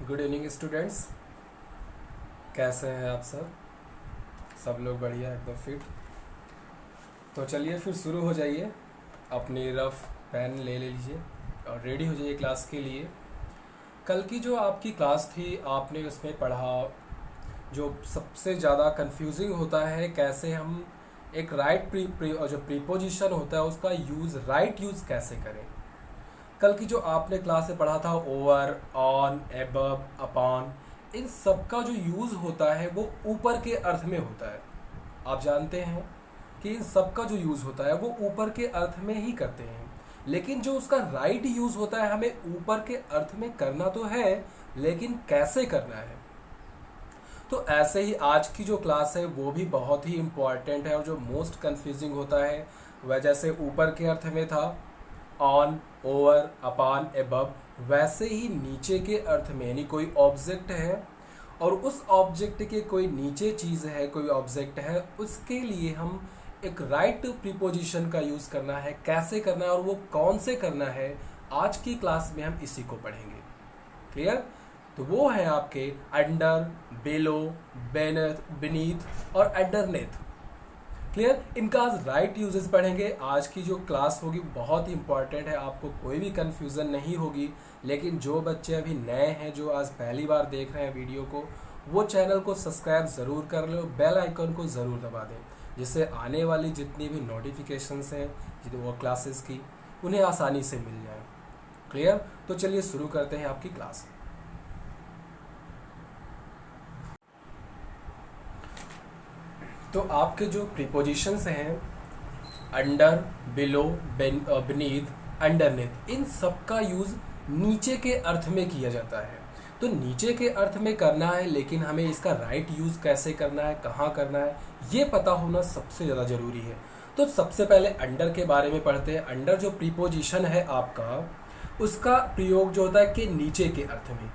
Good evening students. कैसे हैं आप सब लोग बढ़िया एकदम फिट। तो चलिए फिर शुरू हो जाइए। अपनी रफ पेन ले लीजिए और रेडी हो जाइए क्लास के लिए। कल की जो आपकी क्लास थी आपने उसमें पढ़ा जो सबसे ज़्यादा कंफ्यूजिंग होता है कैसे हम एक जो प्रीपोजिशन होता है उसका राइट यूज़ कैसे करें। कल की जो आपने क्लास में पढ़ा था ओवर, ऑन, एबव, अपॉन, इन सब का जो यूज़ होता है वो ऊपर के अर्थ में होता है। आप जानते हैं कि इन सब का जो यूज़ होता है वो ऊपर के अर्थ में ही करते हैं, लेकिन जो उसका राइट यूज़ होता है हमें ऊपर के अर्थ में करना तो है, लेकिन कैसे करना है। तो ऐसे ही आज की जो क्लास है वो भी बहुत ही इम्पॉर्टेंट है और जो मोस्ट कंफ्यूजिंग होता है वह जैसे ऊपर के अर्थ में था ऑन, ओवर, अपॉन, एबव, वैसे ही नीचे के अर्थ में यानी कोई ऑब्जेक्ट है और उस ऑब्जेक्ट के कोई नीचे चीज़ है, कोई ऑब्जेक्ट है, उसके लिए हम एक राइट प्रीपोजिशन का यूज़ करना है। कैसे करना है और वो कौन से करना है, आज की क्लास में हम इसी को पढ़ेंगे। क्लियर? तो वो है आपके अंडर, बिलो, बीनीथ और अंडरनेथ। क्लियर? इनका आज राइट यूजेस पढ़ेंगे। आज की जो क्लास होगी बहुत ही इंपॉर्टेंट है, आपको कोई भी कन्फ्यूज़न नहीं होगी। लेकिन जो बच्चे अभी नए हैं, जो आज पहली बार देख रहे हैं वीडियो को, वो चैनल को सब्सक्राइब ज़रूर कर लो, बेल आइकन को ज़रूर दबा दें, जिससे आने वाली जितनी भी नोटिफिकेशंस हैं वो क्लासेस की उन्हें आसानी से मिल जाए। क्लियर? तो चलिए शुरू करते हैं आपकी क्लास। तो आपके जो प्रीपोजिशंस हैं अंडर, बिलो, बीनीथ, अंडरनेथ, इन सब का यूज़ नीचे के अर्थ में किया जाता है। तो नीचे के अर्थ में करना है, लेकिन हमें इसका राइट यूज़ कैसे करना है, कहाँ करना है, ये पता होना सबसे ज़्यादा ज़रूरी है। तो सबसे पहले अंडर के बारे में पढ़ते हैं। अंडर जो प्रीपोजिशन है आपका, उसका प्रयोग जो होता है कि नीचे के अर्थ में,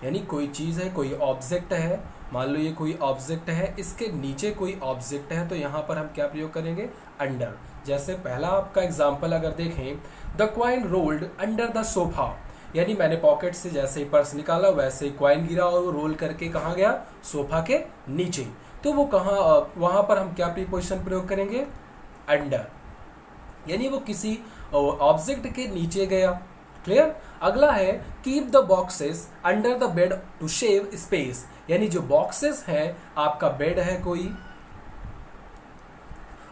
यानी कोई चीज़ है, कोई ऑब्जेक्ट है, मान लो ये कोई ऑब्जेक्ट है, इसके नीचे कोई ऑब्जेक्ट है, तो यहाँ पर हम क्या प्रयोग करेंगे? अंडर। जैसे पहला आपका एग्जाम्पल अगर देखें, the coin rolled under the sofa, यानी मैंने पॉकेट से जैसे ही पर्स निकाला वैसे ही क्वाइन गिरा और वो रोल करके कहाँ गया? सोफा के नीचे। तो वो कहाँ, वहाँ पर हम क्या प्रीपोजिशन प्रयोग करेंगे? अंडर, यानी वो किसी ऑब्जेक्ट के नीचे गया। क्लियर? अगला है keep the boxes under the bed to save space, यानी जो बॉक्सेस हैं, आपका बेड है कोई,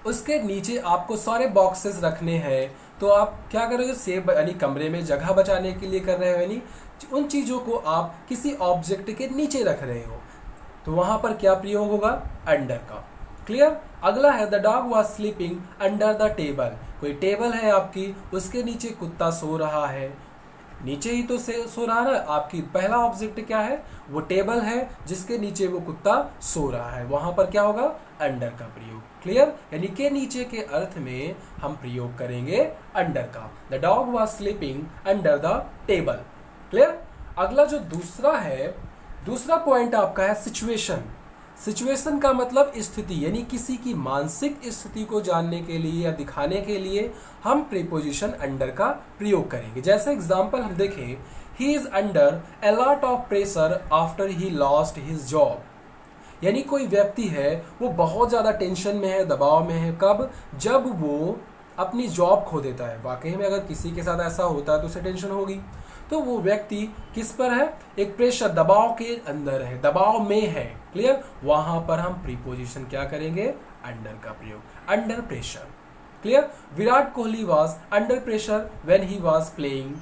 उसके नीचे आपको सारे बॉक्सेस रखने हैं, तो आप क्या कर रहे हो? सेव, यानी कमरे में जगह बचाने के लिए कर रहे हो, यानी उन चीज़ों को आप किसी ऑब्जेक्ट के नीचे रख रहे हो, तो वहां पर क्या प्रयोग होगा? अंडर का। क्लियर? अगला है the dog was sleeping under the table, कोई टेबल है आपकी, उसके नीचे कुत्ता सो रहा है, नीचे ही तो सो रहा है। आपकी पहला ऑब्जेक्ट क्या है? वो टेबल है जिसके नीचे वो कुत्ता सो रहा है, वहां पर क्या होगा? अंडर का प्रयोग। क्लियर? यानी के नीचे के अर्थ में हम प्रयोग करेंगे अंडर का। The dog was sleeping under the table. Clear? अगला जो दूसरा है, दूसरा पॉइंट आपका है सिचुएशन। सिचुएशन का मतलब स्थिति, यानी किसी की मानसिक स्थिति को जानने के लिए या दिखाने के लिए हम प्रीपोजिशन अंडर का प्रयोग करेंगे। जैसे एग्जांपल हम देखें, ही is under a lot of pressure after he lost his job, यानी कोई व्यक्ति है वो बहुत ज्यादा टेंशन में है, दबाव में है। कब? जब वो अपनी जॉब खो देता है। वाकई में अगर किसी के साथ ऐसा होता है तो उसे टेंशन होगी। तो वो व्यक्ति किस पर है? एक प्रेशर, दबाव के अंदर है, दबाव में है। क्लियर? वहां पर हम प्रीपोजिशन क्या करेंगे? अंडर का प्रयोग, under pressure. Clear? Virat Kohli was under pressure when he was playing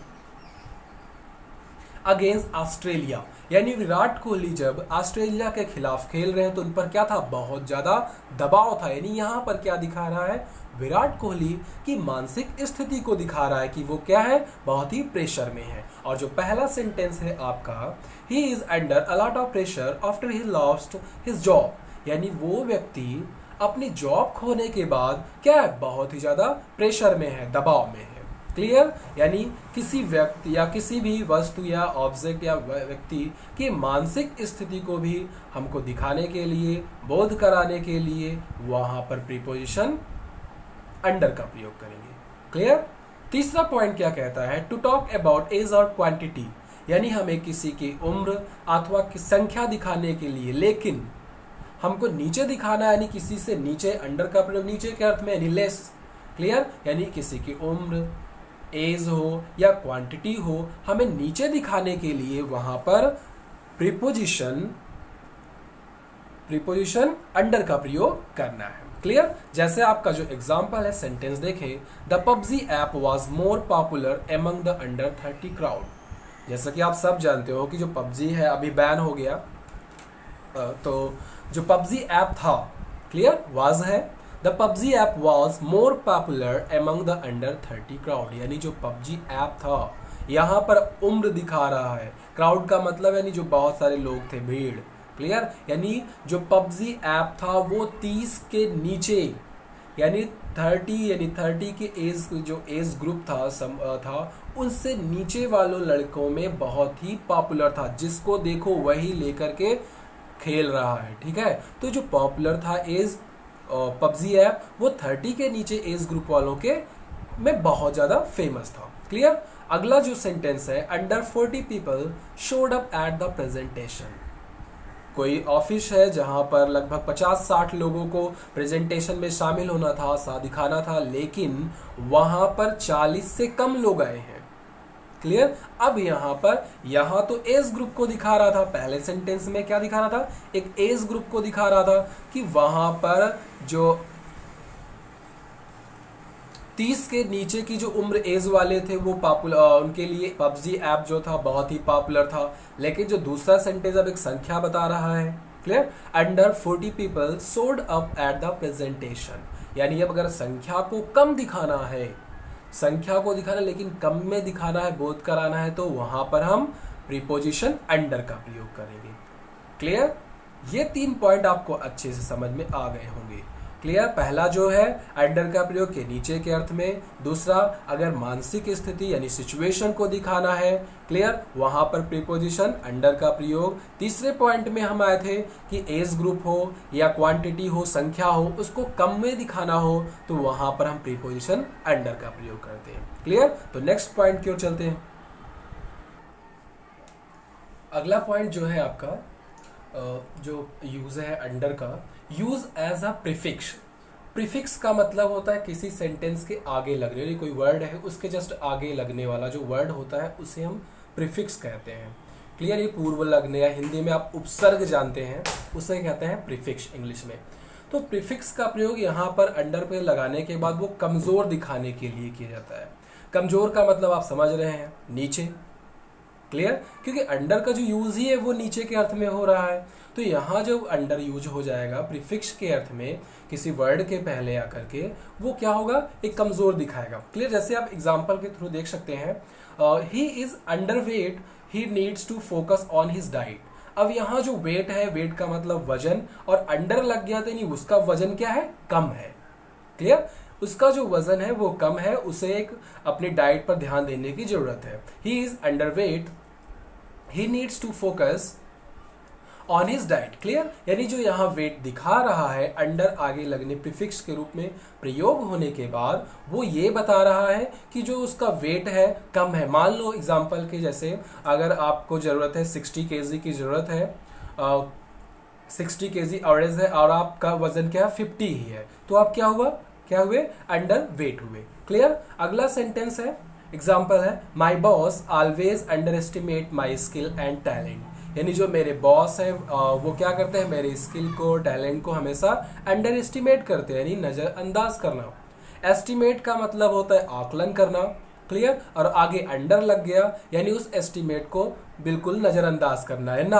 against Australia, यानी विराट कोहली जब ऑस्ट्रेलिया के खिलाफ खेल रहे हैं तो उन पर क्या था? बहुत ज्यादा दबाव था। यानी यहां पर क्या दिखा रहा है? विराट कोहली की मानसिक स्थिति को दिखा रहा है कि वो क्या है? बहुत ही प्रेशर में है। और जो पहला सेंटेंस है आपका, ही is under a lot of pressure after he lost his job, यानी वो व्यक्ति अपनी जॉब खोने के बाद क्या है? बहुत ही ज्यादा प्रेशर में है, दबाव में है। क्लियर? यानी किसी व्यक्ति या किसी भी वस्तु या ऑब्जेक्ट या व्यक्ति की मानसिक स्थिति को भी हमको दिखाने के लिए, बोध कराने के लिए वहां पर प्रीपोजिशन अंडर का प्रयोग करेंगे। क्लियर? तीसरा पॉइंट क्या कहता है? टू टॉक अबाउट एज और क्वांटिटी, यानी हमें किसी की उम्र अथवा की संख्या दिखाने के लिए, लेकिन हमको नीचे दिखाना है, यानी किसी से नीचे, अंडर का प्रयोग नीचे के अर्थ में यानी लेस। क्लियर, यानी किसी की उम्र, एज हो या क्वांटिटी हो, हमें नीचे दिखाने के लिए वहां पर प्रीपोजिशन अंडर का प्रयोग करना है। क्लियर, जैसे आपका जो एग्जांपल है सेंटेंस देखें, the PUBG app was more popular among the under 30 crowd. जैसा कि आप सब जानते हो कि जो पबजी है अभी बैन हो गया, तो जो पबजी ऐप था, क्लियर, वाज है, the PUBG app was more popular among the under 30 crowd, यानी जो पबजी ऐप था, यहाँ पर उम्र दिखा रहा है, क्राउड का मतलब यानी जो बहुत सारे लोग थे, भीड़। क्लियर, यानी जो पबजी ऐप था वो 30 के नीचे, यानी 30 के एज, जो एज ग्रुप था उनसे नीचे वालों लड़कों में बहुत ही पॉपुलर था, जिसको देखो वही लेकर के खेल रहा है। ठीक है, तो जो पॉपुलर था एज पबजी ऐप, वो 30 के नीचे एज ग्रुप वालों के में बहुत ज़्यादा फेमस था। क्लियर, अगला जो सेंटेंस है, under 40 people showed up at the presentation. कोई ऑफिस है जहां पर लगभग 50-60 लोगों को प्रेजेंटेशन में शामिल होना था, दिखाना था, लेकिन वहां पर 40 से कम लोग आए हैं। क्लियर, अब यहाँ तो एज ग्रुप को दिखा रहा था, पहले सेंटेंस में क्या दिखा रहा था, एक एज ग्रुप को दिखा रहा था कि वहां पर जो 30 के नीचे की जो उम्र एज वाले थे वो उनके लिए पबजी ऐप जो था बहुत ही पॉपुलर था। लेकिन जो दूसरा सेंटेंस अब एक संख्या बता रहा है, क्लियर, अंडर 40 पीपल सोड अप एट द प्रेजेंटेशन, यानी अब अगर संख्या को कम दिखाना है, लेकिन कम में दिखाना है, बोध कराना है, तो वहां पर हम प्रीपोजिशन अंडर का प्रयोग करेंगे। क्लियर, ये 3 पॉइंट आपको अच्छे से समझ में आ गए होंगे। क्लियर, पहला जो है अंडर का प्रयोग के नीचे के अर्थ में, दूसरा अगर मानसिक स्थिति यानी सिचुएशन को दिखाना है, क्लियर, वहां पर प्रीपोजिशन अंडर का प्रयोग। तीसरे पॉइंट में हम आए थे कि एज ग्रुप हो या क्वांटिटी हो, संख्या हो, उसको कम में दिखाना हो, तो वहां पर हम प्रीपोजिशन अंडर का प्रयोग करते हैं। क्लियर, तो नेक्स्ट पॉइंट की ओर चलते हैं। अगला पॉइंट जो है आपका जो यूज है अंडर का, use as a prefix. Prefix का मतलब होता है किसी सेंटेंस के आगे लगने, कोई वर्ड है उसके जस्ट आगे लगने वाला जो वर्ड होता है उसे हम प्रीफिक्स कहते हैं। क्लियर, ये पूर्व लगने या हिंदी में आप उपसर्ग जानते हैं, उसे कहते हैं प्रीफिक्स इंग्लिश में। तो प्रीफिक्स का प्रयोग यहाँ पर अंडर पे लगाने के बाद वो कमजोर दिखाने के लिए किया जाता है। कमजोर का मतलब आप समझ रहे हैं, नीचे। क्लियर, क्योंकि अंडर का जो यूज ही है वो नीचे के अर्थ में हो रहा है, तो यहाँ जो अंडर यूज हो जाएगा प्रीफिक्स के अर्थ में किसी वर्ड के पहले आकर के, वो क्या होगा, एक कमजोर दिखाएगा। क्लियर, जैसे आप एग्जांपल के थ्रू देख सकते हैं, he is underweight, he needs to focus on his diet. अब यहाँ जो वेट है, वेट का मतलब वजन, और अंडर लग गया तो नहीं, उसका वजन क्या है, कम है। क्लियर, उसका जो वजन है वो कम है, उसे एक अपनी डाइट पर ध्यान देने की जरूरत है। ही is under weight, he needs to focus on his diet। Clear, यानी जो यहाँ वेट दिखा रहा है अंडर आगे लगने प्रीफिक्स के रूप में प्रयोग होने के बाद, वो ये बता रहा है कि जो उसका वेट है कम है। मान लो एग्जांपल के जैसे अगर आपको जरूरत है 60 kg की जरूरत है, 60 kg एवरेज है और आपका वजन क्या है, 50 ही है, तो आप क्या हुए, अंडर वेट हुए। क्लियर, अगला सेंटेंस है, एग्जाम्पल है, my boss always under estimate my skill and talent. यानी जो मेरे बॉस हैं वो क्या करते हैं, मेरे स्किल को, टैलेंट को हमेशा अंडर एस्टिमेट करते हैं, यानी नजरअंदाज करना। एस्टिमेट का मतलब होता है आकलन करना। क्लियर, और आगे अंडर लग गया यानी उस एस्टिमेट को बिल्कुल नजरअंदाज करना है, ना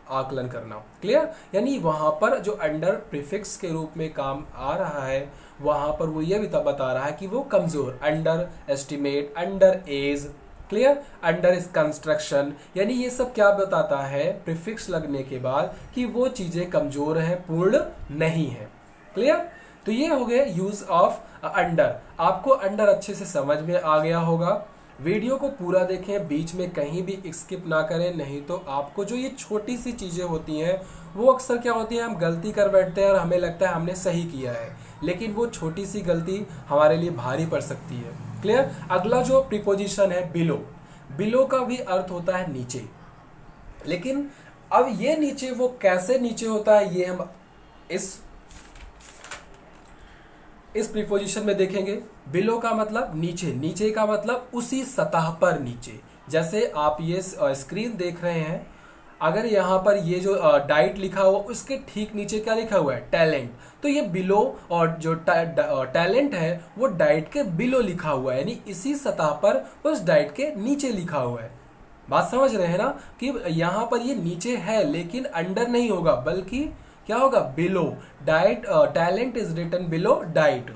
आकलन करना। क्लियर, यानी वहां पर जो अंडर प्रीफिक्स के रूप में काम आ रहा है, वहां पर वो ये भी बता रहा है कि वो कमजोर, under estimate, under as, clear, under इस कंस्ट्रक्शन, यानी ये सब क्या बताता है प्रीफिक्स लगने के बाद कि वो चीजें कमजोर हैं, पूर्ण नहीं है। क्लियर, तो ये हो गए यूज ऑफ अंडर। आपको अंडर अच्छे से समझ में आ गया होगा। वीडियो को पूरा देखें, बीच में कहीं भी स्किप ना करें, नहीं तो आपको जो ये छोटी सी चीजें होती हैं वो अक्सर क्या होती है, हम गलती कर बैठते हैं और हमें लगता है हमने सही किया है, लेकिन वो छोटी सी गलती हमारे लिए भारी पड़ सकती है। क्लियर, अगला जो प्रीपोजिशन है बिलो, बिलो का भी अर्थ होता है नीचे। लेकिन अब ये नीचे वो कैसे नीचे होता है, ये हम इस प्रीपोजिशन में देखेंगे। बिलो का मतलब नीचे, नीचे का मतलब उसी सतह पर नीचे। जैसे आप ये स्क्रीन देख रहे हैं, अगर यहाँ पर ये जो डाइट लिखा हुआ उसके ठीक नीचे क्या लिखा हुआ है, टैलेंट, तो ये बिलो और जो टैलेंट है वो डाइट के बिलो लिखा हुआ है, यानी इसी सतह पर उस डाइट के नीचे लिखा हुआ है। बात समझ रहे हैं ना कि यहाँ पर ये नीचे है लेकिन अंडर नहीं होगा, बल्कि क्या होगा, below. Diet talent is written below diet.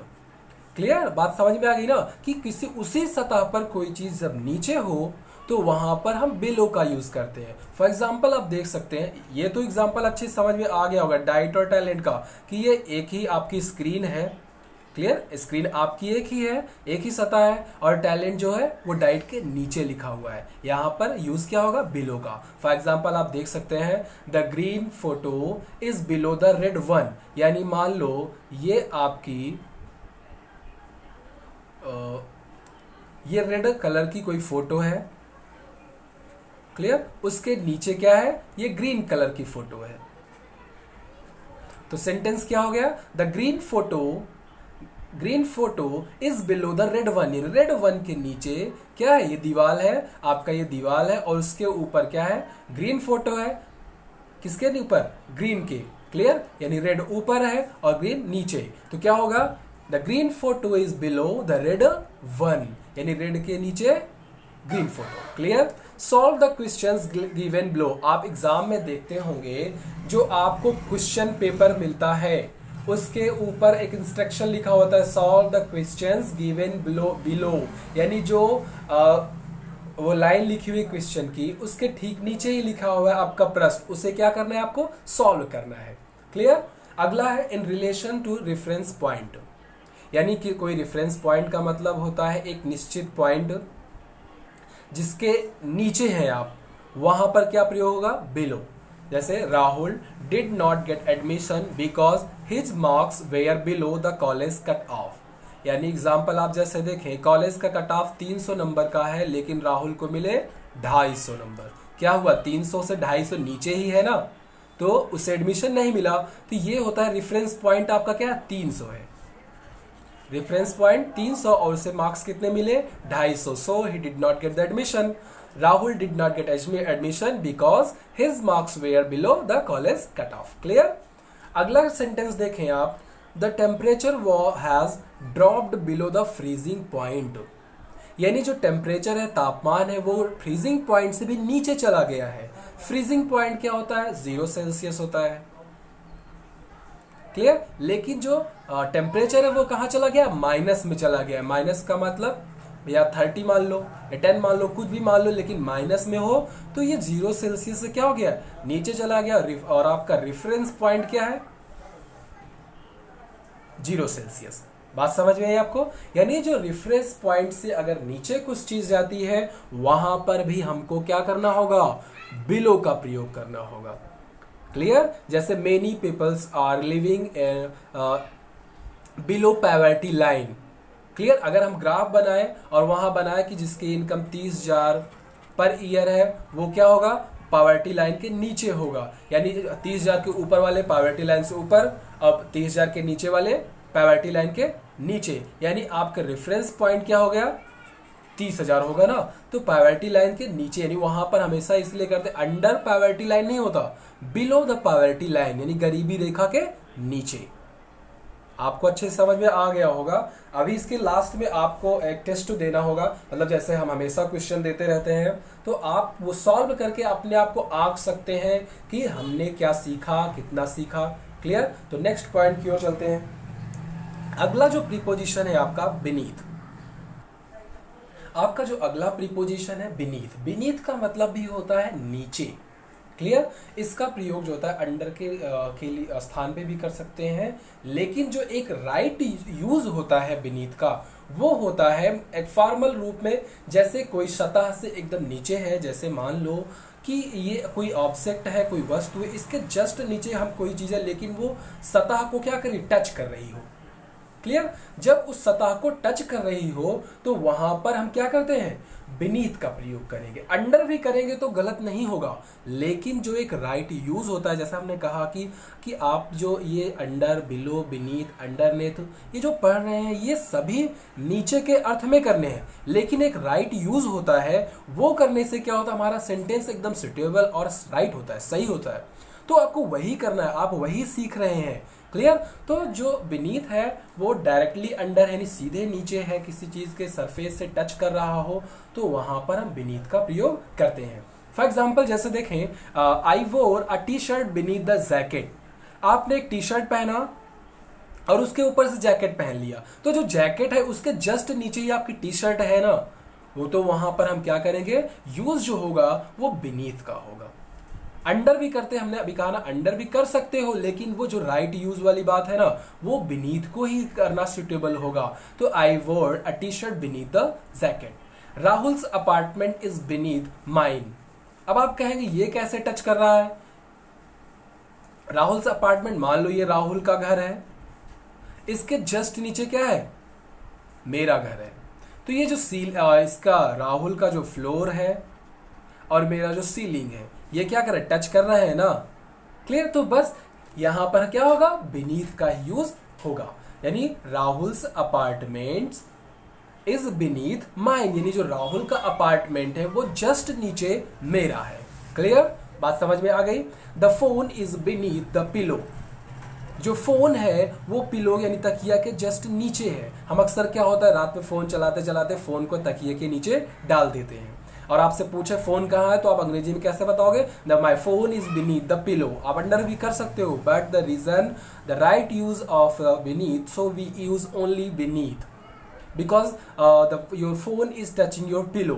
Clear, बात समझ में आ गई ना कि किसी उसी सतह पर कोई चीज जब नीचे हो तो वहां पर हम बिलो का यूज करते हैं। फॉर एग्जाम्पल आप देख सकते हैं, ये तो एग्जाम्पल अच्छे समझ में आ गया होगा डाइट और टैलेंट का, कि ये एक ही आपकी स्क्रीन है। क्लियर, स्क्रीन आपकी एक ही है, एक ही सतह है, और टैलेंट जो है वो डाइट के नीचे लिखा हुआ है। यहाँ पर यूज क्या होगा, बिलो का। फॉर एग्जाम्पल आप देख सकते हैं, the green photo is below the red one, यानी मान लो ये आपकी ये रेड कलर की कोई फोटो है। क्लियर, उसके नीचे क्या है, ये ग्रीन कलर की फोटो है। तो सेंटेंस क्या हो गया, the green photo is below the red one. Red one के नीचे क्या है, ये दीवार है, आपका ये दीवार है, और उसके ऊपर क्या है, ग्रीन फोटो है। किसके ऊपर, ग्रीन के। क्लियर, यानी रेड ऊपर है और ग्रीन नीचे। तो क्या होगा, the green photo is below the red one, यानी रेड के नीचे green photo. Clear, solve the questions given below. आप एग्जाम में देखते होंगे, जो आपको क्वेश्चन पेपर मिलता है उसके ऊपर एक इंस्ट्रक्शन लिखा होता है, solve the questions given below, यानी जो वो लाइन लिखी हुई क्वेश्चन की, उसके ठीक नीचे ही लिखा हुआ है आपका प्रश्न, उसे क्या करना है, आपको सॉल्व करना है। क्लियर, अगला है in relation to reference point, यानी कि कोई रेफरेंस पॉइंट का मतलब होता है एक निश्चित पॉइंट जिसके नीचे हैं आप, वहां पर क्या प्रयोग होगा, बिलो। जैसे Rahul did not get admission because his marks were below the college cut off, यानी एग्जाम्पल आप जैसे देखें, कॉलेज का कट ऑफ 300 नंबर का है, लेकिन राहुल को मिले 250 नंबर। क्या हुआ, 300 से 250 नीचे ही है ना, तो उसे एडमिशन नहीं मिला। तो ये होता है रेफरेंस पॉइंट आपका क्या है, 300 है। रेफरेंस पॉइंट 300 और उसे मार्क्स कितने मिले, 250, so he did not get the admission. Rahul did not get admission because his marks were below the college cut off. Clear, अगला सेंटेंस देखें आप, the temperature has dropped below the freezing point, यानी जो temperature है, तापमान है, वो freezing point से भी नीचे चला गया है। फ्रीजिंग पॉइंट क्या होता है, 0 सेल्सियस होता है। क्लियर, लेकिन जो टेम्परेचर है वो कहाँ चला गया, माइनस में चला गया। माइनस का मतलब या 30 मान लो या 10 मान लो, कुछ भी मान लो, लेकिन माइनस में हो तो ये 0 सेल्सियस से क्या हो गया, नीचे चला गया। और आपका रेफरेंस पॉइंट क्या है, 0 सेल्सियस। बात समझ में आई आपको, यानी जो रेफरेंस पॉइंट से अगर नीचे कुछ चीज जाती है, वहां पर भी हमको क्या करना होगा, बिलो का प्रयोग करना होगा। क्लियर, जैसे many peoples are living below poverty line. Clear, अगर हम ग्राफ बनाए और वहां बनाए कि जिसकी इनकम 30,000 पर ईयर है, वो क्या होगा, पॉवर्टी लाइन के नीचे होगा, यानी 30,000 के ऊपर वाले पॉवर्टी लाइन से ऊपर, अब 30,000 के नीचे वाले पॉवर्टी लाइन के नीचे, यानी आपका रेफरेंस पॉइंट क्या हो गया, 30,000 होगा ना, तो पॉवर्टी लाइन के नीचे, यानी वहां पर हमेशा इसलिए करते अंडर पॉवर्टी लाइन नहीं होता, बिलो द पॉवर्टी लाइन, यानी गरीबी रेखा के नीचे। आपको अच्छे से समझ में आ गया होगा। अभी इसके लास्ट में आपको एक टेस्ट देना होगा, मतलब जैसे हम हमेशा क्वेश्चन देते रहते हैं, तो आप वो सॉल्व करके अपने आप को आंक सकते हैं कि हमने क्या सीखा, कितना सीखा। क्लियर, तो नेक्स्ट पॉइंट की ओर चलते हैं। अगला जो प्रीपोजिशन है आपका बीनीथ, आपका जो अगला प्रीपोजिशन है बीनीथ, बीनीथ का मतलब भी होता है नीचे। क्लियर, इसका प्रयोग जो होता है अंडर के लिए स्थान पे भी कर सकते हैं, लेकिन जो एक राइट यूज होता है बीनीथ का, वो होता है एक फॉर्मल रूप में, जैसे कोई सतह से एकदम नीचे है, जैसे मान लो कि ये कोई ऑब्जेक्ट है, कोई वस्तु है, इसके जस्ट नीचे हम कोई चीज है, लेकिन वो सतह को क्या करी, टच कर रही हो। क्लियर। जब उस सतह को टच कर रही हो तो वहां पर हम क्या करते हैं, बीनीथ का प्रयोग करेंगे। अंडर भी करेंगे तो गलत नहीं होगा, लेकिन जो एक राइट यूज होता है, जैसा हमने कहा कि आप जो ये अंडर, बिलो, बीनीथ, अंडरनेथ ये जो पढ़ रहे हैं ये सभी नीचे के अर्थ में करने हैं, लेकिन एक राइट यूज होता है, वो करने से क्या होता है, हमारा सेंटेंस एकदम सुटेबल और राइट होता है, सही होता है। तो आपको वही करना है, आप वही सीख रहे हैं। क्लियर। तो जो बीनीथ है वो डायरेक्टली अंडर यानी सीधे नीचे है, किसी चीज के सरफेस से टच कर रहा हो तो वहां पर हम बीनीथ का प्रयोग करते हैं। फॉर एग्जाम्पल जैसे देखें, I wore a T shirt beneath the jacket. आपने एक टी शर्ट पहना और उसके ऊपर से जैकेट पहन लिया, तो जो जैकेट है उसके जस्ट नीचे ही आपकी टी शर्ट है ना, वो तो वहां पर हम क्या करेंगे, यूज जो होगा वो बीनीथ का होगा। अंडर भी करते हैं, हमने अभी कहा ना अंडर भी कर सकते हो, लेकिन वो जो राइट यूज वाली बात है ना वो बीनीथ को ही करना सुटेबल होगा। तो I wore a T shirt beneath the jacket. Rahul's apartment is beneath mine. अब आप कहेंगे ये कैसे टच कर रहा है, राहुल्स अपार्टमेंट, मान लो ये राहुल का घर है, इसके जस्ट नीचे क्या है, मेरा घर है। तो ये जो इसका राहुल का जो फ्लोर है और मेरा जो सीलिंग है, ये क्या कर रहा है, टच कर रहा है ना। क्लियर। तो बस यहां पर क्या होगा, बीनीथ का यूज होगा, यानी Rahul's apartment is beneath mine, यानी जो राहुल का अपार्टमेंट है वो जस्ट नीचे मेरा है। क्लियर, बात समझ में आ गई। The phone is beneath the pillow. जो फोन है वो पिलो यानी तकिया के जस्ट नीचे है। हम अक्सर क्या होता है, रात में फोन चलाते चलाते फोन को तकिए के नीचे डाल देते हैं, और आपसे पूछे फोन कहाँ है तो आप अंग्रेजी में कैसे बताओगे, the my phone is beneath the pillow. आप अंडर भी कर सकते हो, but the reason the right use of beneath, so we use only beneath because your phone is touching your pillow.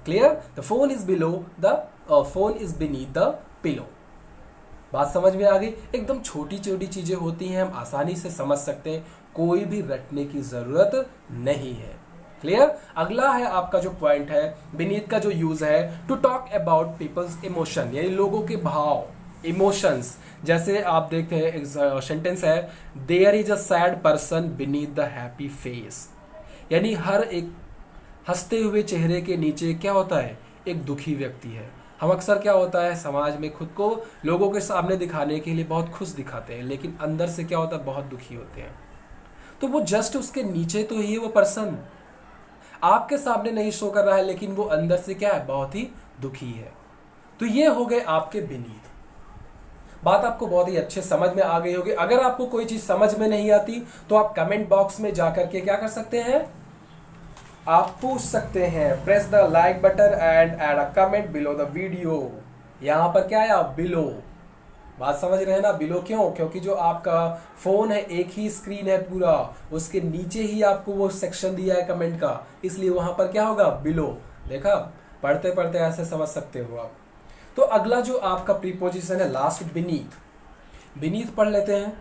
Clear. The phone is below, the phone is beneath the pillow. बात समझ में आ गई। एकदम छोटी छोटी चीजें होती हैं, हम आसानी से समझ सकते हैं, कोई भी रटने की जरूरत नहीं है। क्लियर। अगला है आपका जो पॉइंट है, बीनीथ का जो यूज है, to talk about peoples emotion, यानी लोगों के भाव, इमोशंस। जैसे आप देखते हैं एक सेंटेंस है, there is a sad person beneath the happy face, यानी हर एक हंसते हुए चेहरे के नीचे क्या होता है, एक दुखी व्यक्ति है। हम अक्सर क्या होता है, समाज में खुद को लोगों के सामने दिखाने के लिए बहुत खुश दिखाते हैं, लेकिन अंदर से क्या होता है, बहुत दुखी होते हैं। तो वो जस्ट उसके नीचे तो ही है वो पर्सन, आपके सामने नहीं शो कर रहा है, लेकिन वो अंदर से क्या है, बहुत ही दुखी है। तो ये हो गए आपके बीनीथ। बात आपको बहुत ही अच्छे समझ में आ गई होगी। अगर आपको कोई चीज समझ में नहीं आती तो आप कमेंट बॉक्स में जाकर के क्या कर सकते हैं, आप पूछ सकते हैं। Press the like button and add a comment below the video. यहां पर क्या है, बिलो। बात समझ रहे हैं ना, बिलो क्यों, क्योंकि जो आपका फोन है एक ही स्क्रीन है पूरा, उसके नीचे ही आपको वो सेक्शन दिया है कमेंट का, इसलिए वहां पर क्या होगा, बिलो। देखा, पढ़ते पढ़ते ऐसे समझ सकते हो आप। तो अगला जो आपका प्रीपोजिशन है लास्ट, बीनीथ। बीनीथ पढ़ लेते हैं।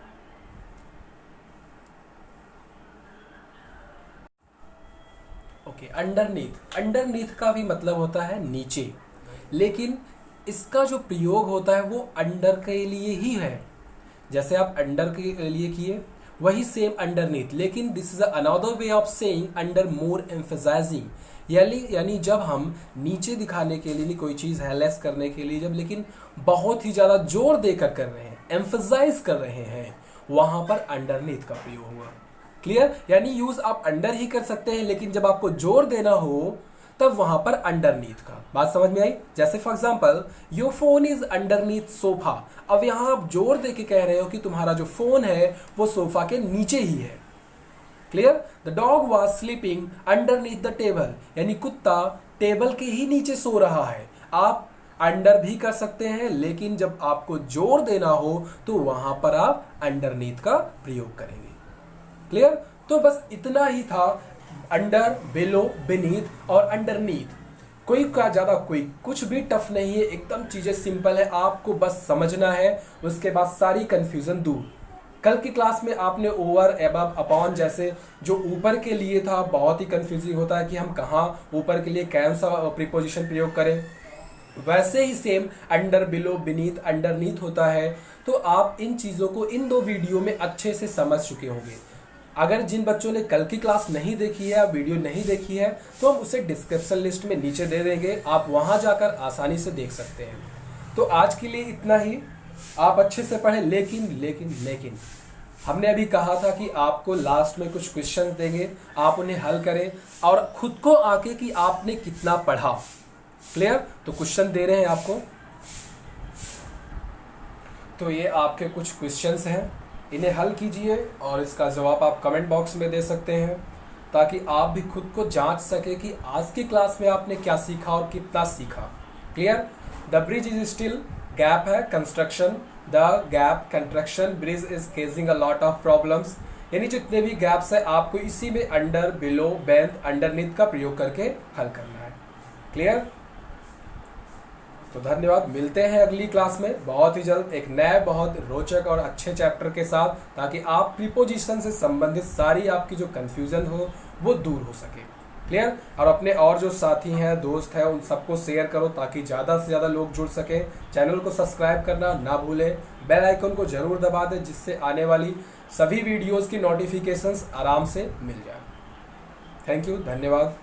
Okay, underneath. अंडरनीथ का भी मतलब होता है नीचे, लेकिन इसका जो प्रयोग होता है वो अंडर के लिए ही है। जैसे आप अंडर के लिए किए वही सेम अंडरनीथ, लेकिन this is another way of saying under more emphasizing, यानी जब हम नीचे दिखाने के लिए कोई चीज है, लेस करने के लिए जब, लेकिन बहुत ही ज्यादा जोर देकर कर रहे हैं, एम्फेसाइज कर रहे हैं, वहां पर अंडरनीथ का प्रयोग हुआ। क्लियर। यानी यूज आप अंडर ही कर सकते हैं, लेकिन जब आपको जोर देना हो तब वहां पर अंडरनीथ का। बात समझ में आई। जैसे for example, your phone is underneath sofa. अब यहां आप जोर दे के कह रहे हो कि तुम्हारा जो फोन है वो सोफा के नीचे ही है। Clear. The dog was sleeping underneath the table, यानी कुत्ता टेबल के ही नीचे सो रहा है। आप अंडर भी कर सकते हैं, लेकिन जब आपको जोर देना हो तो वहां पर आप अंडरनीथ का प्रयोग करेंगे। क्लियर। तो बस इतना ही था, अंडर, बिलो, बीनीथ और अंडरनीथ। कोई का ज्यादा कोई कुछ भी टफ नहीं है, एकदम चीजें सिंपल है, आपको बस समझना है, उसके बाद सारी कंफ्यूजन दूर। कल की क्लास में आपने ओवर, एबव, अपॉन जैसे जो ऊपर के लिए था बहुत ही कंफ्यूजिंग होता है कि हम कहाँ ऊपर के लिए कौन सा प्रीपोजिशन प्रयोग करें, वैसे ही same under, below, beneath, underneath होता है। तो आप इन चीजों को इन दो वीडियो में अच्छे से समझ चुके होंगे। अगर जिन बच्चों ने कल की क्लास नहीं देखी है या वीडियो नहीं देखी है तो हम उसे डिस्क्रिप्शन लिस्ट में नीचे दे देंगे, आप वहां जाकर आसानी से देख सकते हैं। तो आज के लिए इतना ही। आप अच्छे से पढ़ें, लेकिन हमने अभी कहा था कि आपको लास्ट में कुछ क्वेश्चन देंगे, आप उन्हें हल करें और खुद को आके कि आपने कितना पढ़ा। क्लियर? तो क्वेश्चन दे रहे हैं आपको, तो ये आपके कुछ क्वेश्चंस हैं, इन्हें हल कीजिए और इसका जवाब आप कमेंट बॉक्स में दे सकते हैं, ताकि आप भी खुद को जांच सके कि आज की क्लास में आपने क्या सीखा और कितना सीखा। Clear? The bridge is still, gap है construction, the gap construction, bridge is causing a lot of problems. यानी जितने भी गैप्स है आपको इसी में अंडर, बिलो, बेंथ, अंडरनीथ का प्रयोग करके हल करना है। क्लियर? तो धन्यवाद, मिलते हैं अगली क्लास में बहुत ही जल्द एक नए बहुत रोचक और अच्छे चैप्टर के साथ, ताकि आप प्रीपोजिशन से संबंधित सारी आपकी जो कंफ्यूजन हो वो दूर हो सके। क्लियर? और अपने और जो साथी हैं, दोस्त हैं, उन सबको शेयर करो ताकि ज़्यादा से ज़्यादा लोग जुड़ सकें। चैनल को सब्सक्राइब करना ना भूलें, बेल आइकन को ज़रूर दबा दें, जिससे आने वाली सभी वीडियोज़ की नोटिफिकेशंस आराम से मिल जाए। थैंक यू, धन्यवाद।